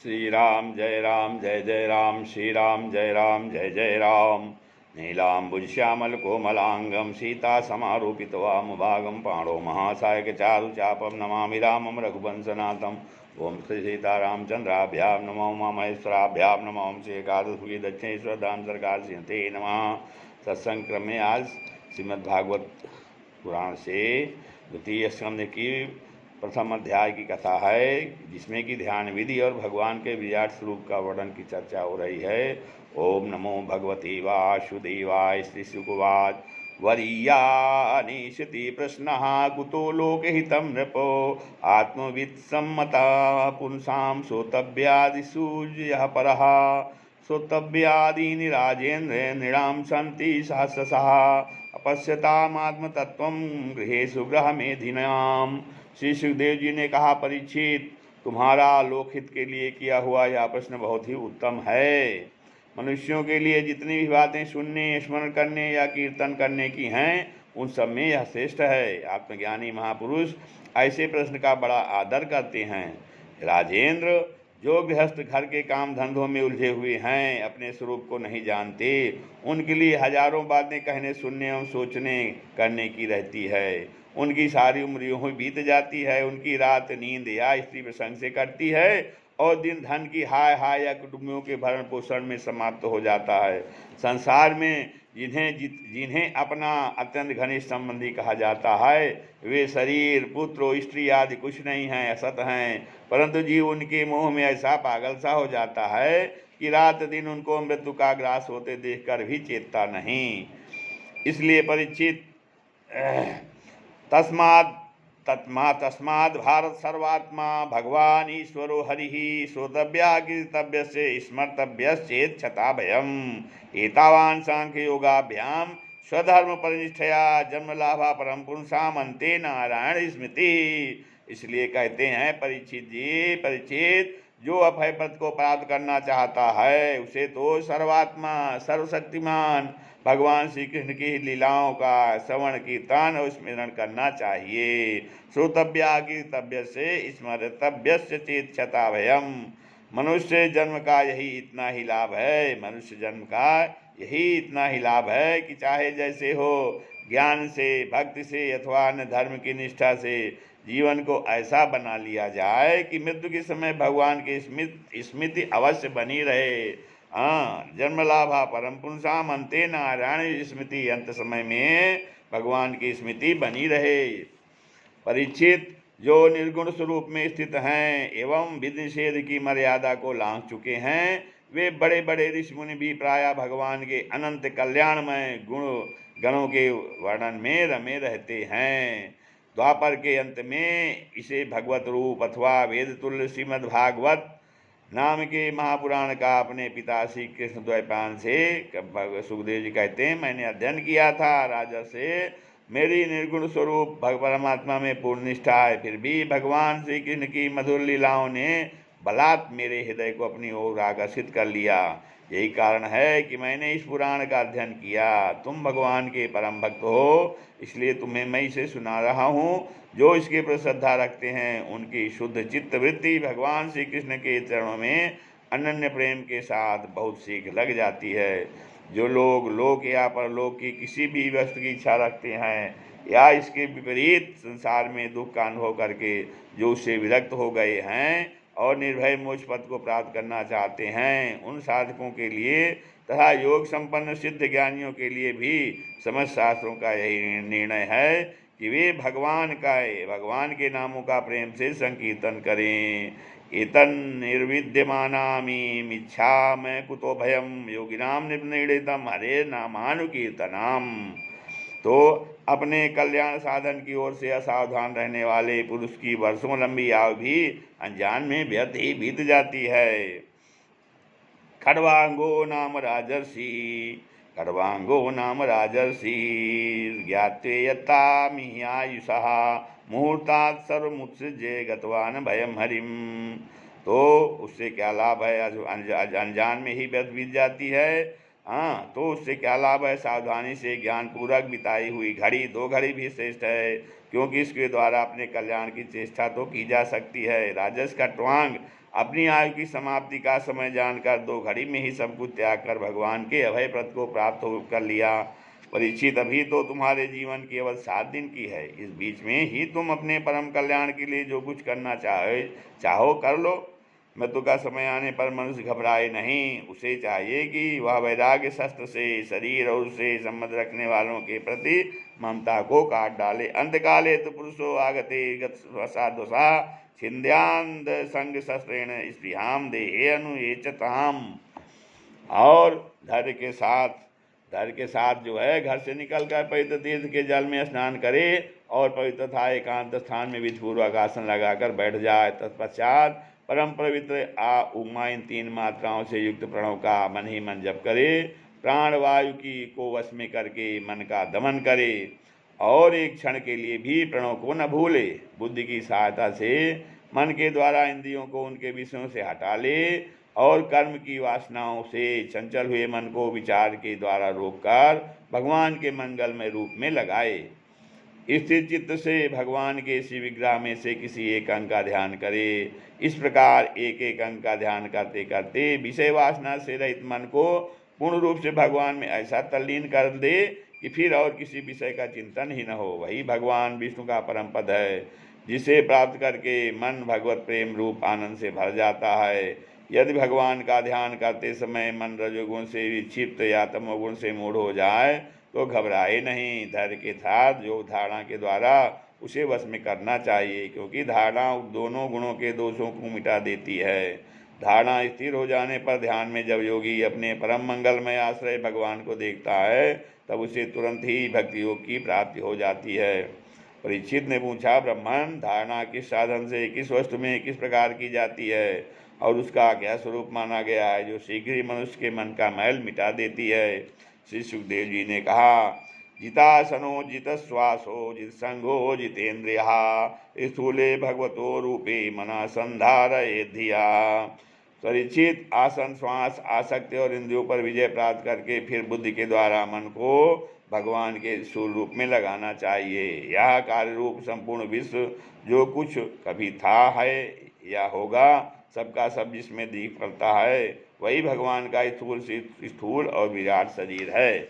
श्री राम जय जय राम, श्री राम जय जय राम। नीलाम्बुश्यामल कोमलांगम सीता समारूपित वामभागम पाणो महासायक चारुचापम नमामि रामम रघुवंशनाथम। ओम श्री सीतारामचंद्राभ्याम नमो उमा महेश्वराभ्याम नमो ओम श्री एकादशी दक्षिणेश्वर धाम सरकार सिंहते नमः। सत्संग क्रम में आज श्रीमद्भागवत पुराण से द्वितीय स्कंद की प्रथम अध्याय की कथा है, जिसमें कि ध्यान विधि और भगवान के विराट स्वरूप का वर्णन की चर्चा हो रही है। ओम नमो भगवते वासुदेवाय। श्री शुकवाच वरीयानिशति प्रश्नः कुतो लोकहितं नृपो आत्मवित् सम्मता पुंसां श्रोतव्यादिषु यः परः श्रोतव्यादीनि राजेन्द्र नृणां सन्ति सहस्रशः अपश्यतामात्मतत्त्वं गृहेषु गृहमेधिनाम्। श्री सुखदेव जी ने कहा, परीक्षित, तुम्हारा लोकहित के लिए किया हुआ यह प्रश्न बहुत ही उत्तम है। मनुष्यों के लिए जितनी भी बातें सुनने, स्मरण करने या कीर्तन करने की हैं, उन सब में यह श्रेष्ठ है। आत्मज्ञानी महापुरुष ऐसे प्रश्न का बड़ा आदर करते हैं। राजेंद्र, जो गृहस्थ घर के काम धंधों में उलझे हुए हैं, अपने स्वरूप को नहीं जानते, उनके लिए हजारों बातें कहने, सुनने और सोचने करने की रहती है। उनकी सारी उम्र यूं ही बीत जाती है। उनकी रात नींद या स्त्री प्रसंग से कटती है और दिन धन की हाय हाय या कुटुंबियों के भरण पोषण में समाप्त हो जाता है। संसार में जिन्हें अपना अत्यंत घनिष्ठ संबंधी कहा जाता है, वे शरीर, पुत्र, स्त्री आदि कुछ नहीं हैं, असत हैं। परंतु जीव उनके मोह में ऐसा पागल सा हो जाता है कि रात दिन उनको मृत्यु का ग्रास होते देखकर भी चेतता नहीं। इसलिए परीक्षित, तस्मात् भारत सर्वात्मा भगवान ईश्वरो हरिः श्रोतव्या कीर्तव्यस्य स्मर्तव्यश्चेच्छता भयम् एतावान् सांख्य योगाभ्याम स्वधर्म परिनिष्ठया जन्मलाभा परम पुंसाम अन्ते नारायण स्मृति। इसलिए कहते हैं, परीक्षित जी, परीक्षित, जो अभय पद को प्राप्त करना चाहता है, उसे तो सर्वात्मा सर्वशक्तिमान भगवान श्री कृष्ण की लीलाओं का श्रवण कीर्तन और स्मरण करना चाहिए। श्रोतव्या कीर्तव्य से स्मर्तव्य चेच्छता भयम। मनुष्य जन्म का यही इतना ही लाभ है। मनुष्य जन्म का यही इतना ही लाभ है कि चाहे जैसे हो, ज्ञान से, भक्ति से अथवा अन्य धर्म की निष्ठा से जीवन को ऐसा बना लिया जाए कि मृत्यु के समय भगवान की स्मृति अवश्य बनी रहे। जन्मलाभा परम पुंसाम अन्ते नारायण स्मृति, अंत समय में भगवान की स्मृति बनी रहे। परीक्षित, जो निर्गुण स्वरूप में स्थित हैं एवं विधि निषेध की मर्यादा को लांघ चुके हैं, वे बड़े बड़े ऋषि मुनि भी प्रायः भगवान के अनंत कल्याणमय गुण गणों के वर्णन में रमे रहते हैं। द्वापर के अंत में इसे भगवत रूप अथवा वेद तुल्य श्रीमद्भागवत नाम के महापुराण का अपने पिता श्री कृष्ण द्वैपायन से सुखदेव जी कहते हैं, मैंने अध्ययन किया था। राजा से मेरी निर्गुण स्वरूप परमात्मा में पूर्ण निष्ठा है, फिर भी भगवान श्री कृष्ण की मधुर लीलाओं ने बलात् मेरे हृदय को अपनी ओर आकर्षित कर लिया। यही कारण है कि मैंने इस पुराण का अध्ययन किया। तुम भगवान के परम भक्त हो, इसलिए तुम्हें मैं इसे सुना रहा हूँ। जो इसके प्रति श्रद्धा रखते हैं, उनकी शुद्ध चित्त वृत्ति भगवान श्री कृष्ण के चरणों में अनन्य प्रेम के साथ बहुत शीघ्र लग जाती है। जो लोग लोक या परलोक की किसी भी वस्तु की इच्छा रखते हैं या इसके विपरीत संसार में दुख का अनुभव करके जो उससे विरक्त हो गए हैं और निर्भय मोक्ष पद को प्राप्त करना चाहते हैं, उन साधकों के लिए तथा योग संपन्न सिद्ध ज्ञानियों के लिए भी समस्त शास्त्रों का यही निर्णय है कि वे भगवान के नामों का प्रेम से संकीर्तन करें। एतन निर्विद्यमानामी मिच्छा मैं कुतो भयम योगिनाम निर्णितम हरे नामानुकीर्तनम। तो अपने कल्याण साधन की ओर से असावधान रहने वाले पुरुष की वर्षों लंबी आयु भी अनजान में व्यर्थ ही बीत जाती है। खड्वांगो नाम राजर्षि ज्ञाते यत्ता मिह्यायुषः मुहूर्तात् सर्वमुत्सृज्य गतवान भयम हरिम। तो उससे क्या लाभ है? अनजान में ही व्यर्थ बीत जाती है। तो उससे क्या लाभ है? सावधानी से ज्ञान पूर्वक बिताई हुई घड़ी 2 घड़ी भी श्रेष्ठ है, क्योंकि इसके द्वारा अपने कल्याण की चेष्टा तो की जा सकती है। राजस का ट्वांग अपनी आयु की समाप्ति का समय जानकर 2 घड़ी में ही सब कुछ त्याग कर भगवान के अभय व्रत को प्राप्त कर लिया। परीक्षित, अभी तो तुम्हारे जीवन की केवल 7 दिन की है। इस बीच में ही तुम अपने परम कल्याण के लिए जो कुछ करना चाहो कर लो। मृत्यु का समय आने पर मनुष्य घबराए नहीं। उसे चाहिए कि वह वैराग्य शस्त्र से शरीर और उससे संबंध रखने वालों के प्रति ममता को काट डाले। अंतकाले तो पुरुषो आगते गत्वसा छिंद्यांद संग शस्त्रेण स्पृहाम देहे अनुएचताम। और धैर्य के साथ जो है घर से निकलकर पवित्र तीर्थ के जल में स्नान करे और पवित्र तथा एकांत स्थान में विधिपूर्वक आसन लगाकर बैठ जाए। तत्पश्चात परम पवित्र उमा इन 3 मात्राओं से युक्त प्रणव का मन ही मन जप करे। प्राण वायु को वश में करके मन का दमन करे और एक क्षण के लिए भी प्रणव को न भूले। बुद्धि की सहायता से मन के द्वारा इंद्रियों को उनके विषयों से हटा ले और कर्म की वासनाओं से चंचल हुए मन को विचार के द्वारा रोककर भगवान के मंगलमय रूप में लगाए। स्थिर चित्त से भगवान के इसी विग्रह में से किसी एक अंग का ध्यान करे। इस प्रकार एक एक अंग का ध्यान करते करते विषय वासना से रहित मन को पूर्ण रूप से भगवान में ऐसा तल्लीन कर दे कि फिर और किसी विषय का चिंतन ही न हो। वही भगवान विष्णु का परम पद है, जिसे प्राप्त करके मन भगवत प्रेम रूप आनंद से भर जाता है। यदि भगवान का ध्यान करते समय मन रजोगुण से विक्षिप्त या तमोगुण से मूढ़ हो जाए तो घबराए नहीं। धैर्य के साथ योग धारणा के द्वारा उसे वश में करना चाहिए, क्योंकि धारणा दोनों गुणों के दोषों को मिटा देती है। धारणा स्थिर हो जाने पर ध्यान में जब योगी अपने परम मंगलमय आश्रय भगवान को देखता है तब उसे तुरंत ही भक्ति योग की प्राप्ति हो जाती है। परीक्षित ने पूछा, ब्रह्मन, धारणा किस साधन से किस वस्तु में किस प्रकार की जाती है और उसका क्या स्वरूप माना गया है जो शीघ्र ही मनुष्य के मन का मैल मिटा देती है? श्री सुखदेव जी ने कहा, जितासनो जितश्वासो जितसंगो जितेन्द्रियः स्थूले भगवतो रूपे मना संधारये धिया। परीक्षित, आसन, श्वास, आसक्ति और इंद्रियों पर विजय प्राप्त करके फिर बुद्धि के द्वारा मन को भगवान के स्थूल रूप में लगाना चाहिए। यह कार्य रूप संपूर्ण विश्व जो कुछ कभी था, है या होगा, सबका सब जिसमें दिख पड़ता है वही भगवान का स्थूल और विराट शरीर है।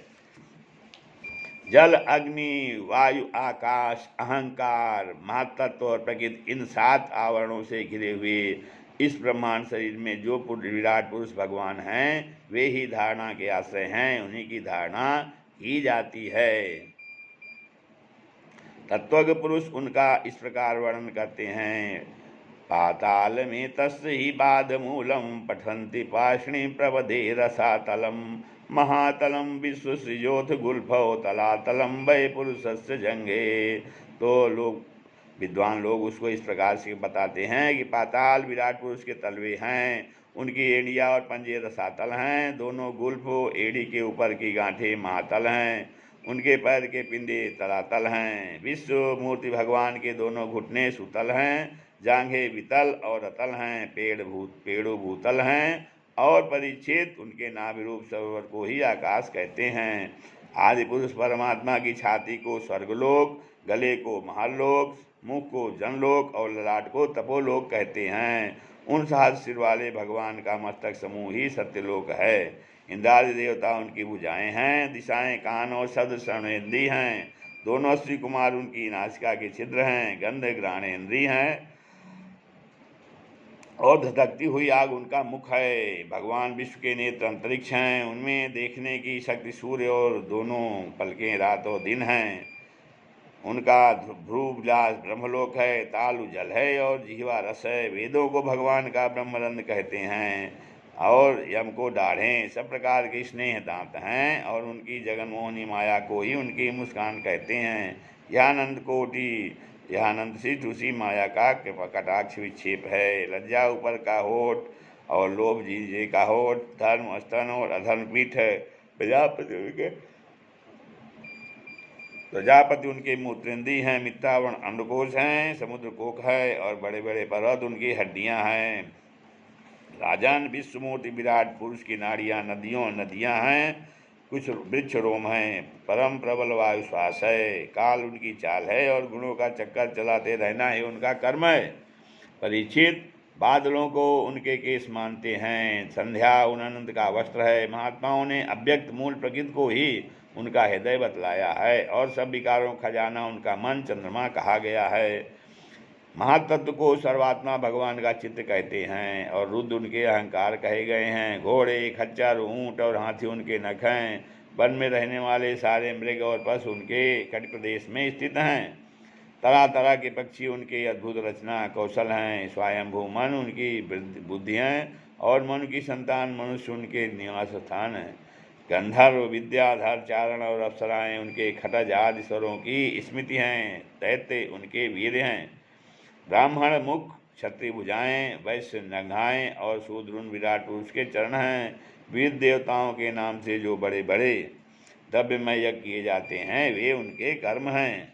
जल, अग्नि, वायु, आकाश, अहंकार, महातत्व और प्रकृति, इन 7 आवरणों से घिरे हुए इस ब्रह्मांड शरीर में जो विराट पुरुष भगवान हैं वे ही धारणा के आश्रय हैं। उन्हीं की धारणा की जाती है। तत्वज्ञ पुरुष उनका इस प्रकार वर्णन करते हैं, पाताल में तस्य ही बाध मूलम पठन्ति पाषिणी प्रवधे रसातलम महातलम विश्व सृजोथ गुल्फो तलातलम वै पुरुषस्य जंगे। तो विद्वान लोग उसको इस प्रकार से बताते हैं कि पाताल विराट पुरुष के तलवे हैं, उनकी एड़िया और पंजे रसातल हैं, दोनों गुल्फ एड़ी के ऊपर की गांठें महातल हैं, उनके पैर के पिंडे तलातल हैं। विश्व मूर्ति भगवान के दोनों घुटने सुतल हैं, जांघें वितल और अतल हैं, पेड़ों भूतल हैं और परीक्षित, उनके नाभि रूप सरोवर को ही आकाश कहते हैं। आदि पुरुष परमात्मा की छाती को स्वर्गलोक, गले को महलोक, मुख को जनलोक और ललाट को तपोलोक कहते हैं। उन 7 सिर वाले भगवान का मस्तक समूह ही सत्यलोक है। इंद्रादि देवता उनकी भुजाएं हैं, दिशाएं कान और शब्द श्रवणेन्द्रिय हैं, दोनों श्री कुमार उनकी नासिका के छिद्र हैं, गंध घ्राणेन्द्रिय हैं और धधकती हुई आग उनका मुख है। भगवान विश्व के नेत्र अंतरिक्ष हैं, उनमें देखने की शक्ति सूर्य और दोनों पलकें रात और दिन हैं। उनका भ्रूविलास ब्रह्मलोक है, तालु जल है और जिह्वा रस है। वेदों को भगवान का ब्रह्मरंध्र कहते हैं और यम को दाढ़ें, सब प्रकार के स्नेह दांत हैं और उनकी जगनमोहनी माया को ही उनकी मुस्कान कहते हैं। यह आनंद सी तुलसी माया का कटाक्ष विक्षेप है। लज्जा ऊपर का होठ और लोभ जीजे का होठ, धर्म स्तन और अधर्म पीठ है। प्रजापति उनके मूत्रेंद्री हैं, मित्रावण अंडकोश हैं, समुद्र कोक है और बड़े बड़े पर्वत उनकी हड्डियां हैं। राजन, विश्वमूर्ति विराट पुरुष की नाड़ियां नदियां हैं, कुछ वृक्ष रोम हैं, परम प्रबल वायु श्वास है, काल उनकी चाल है और गुणों का चक्कर चलाते रहना ही उनका कर्म है। परीक्षित, बादलों को उनके केस मानते हैं। संध्या उन अनंत का वस्त्र है। महात्माओं ने अव्यक्त मूल प्रकृति को ही उनका हृदय बतलाया है और सब विकारों खजाना उनका मन चंद्रमा कहा गया है। महातत्व को सर्वात्मा भगवान का चित्त कहते हैं और रुद्र उनके अहंकार कहे गए हैं। घोड़े, खच्चर, ऊंट और हाथी उनके नख हैं। वन में रहने वाले सारे मृग और पशु उनके कट प्रदेश में स्थित हैं। तरह तरह के पक्षी उनके अद्भुत रचना कौशल हैं। स्वयंभू मन उनकी बुद्धि हैं और मन की संतान मनुष्य उनके निवास स्थान है। गंधर्व, विद्याधर, चारण और अप्सराएं उनके खटज आदि स्वरों की स्मृति हैं। दैत्य उनके वीर हैं। ब्राह्मण मुख, क्षत्रिय भुजाएं, वैश्य नंगाएं और शूद्रुन विराट पुरुष के चरण हैं। वीर देवताओं के नाम से जो बड़े बड़े द्रव्यमय यज्ञ किए जाते हैं वे उनके कर्म हैं।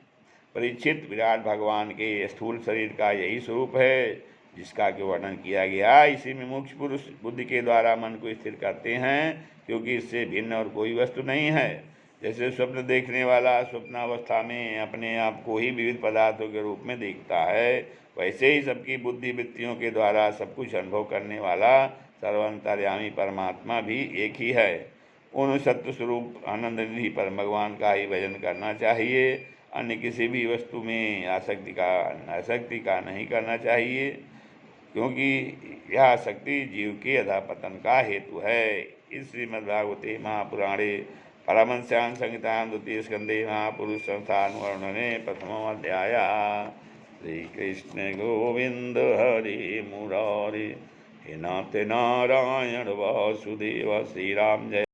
परीक्षित, विराट भगवान के स्थूल शरीर का यही स्वरूप है जिसका कि वर्णन किया गया। इसी में मुख्य पुरुष बुद्धि के द्वारा मन को स्थिर करते हैं, क्योंकि इससे भिन्न और कोई वस्तु नहीं है। जैसे स्वप्न देखने वाला स्वप्नावस्था में अपने आप को ही विविध पदार्थों के रूप में देखता है, वैसे ही सबकी बुद्धि वृत्तियों के द्वारा सब कुछ अनुभव करने वाला सर्वांतर्यामी परमात्मा भी एक ही है। उन सत्य स्वरूप आनंद निधि पर भगवान का ही भजन करना चाहिए। अन्य किसी भी वस्तु में आसक्ति का नहीं करना चाहिए, क्योंकि यह आसक्ति जीव के अधःपतन का हेतु है। इस श्रीमद्भागवते महापुराणे परमहंस्यां संहितायां द्वितीय स्कंदे महापुरुष संस्थान वर्णने प्रथमो अध्याय। श्री कृष्ण गोविंद हरि मुरारी हे नाथ नारायण वासुदेव। श्री राम जय।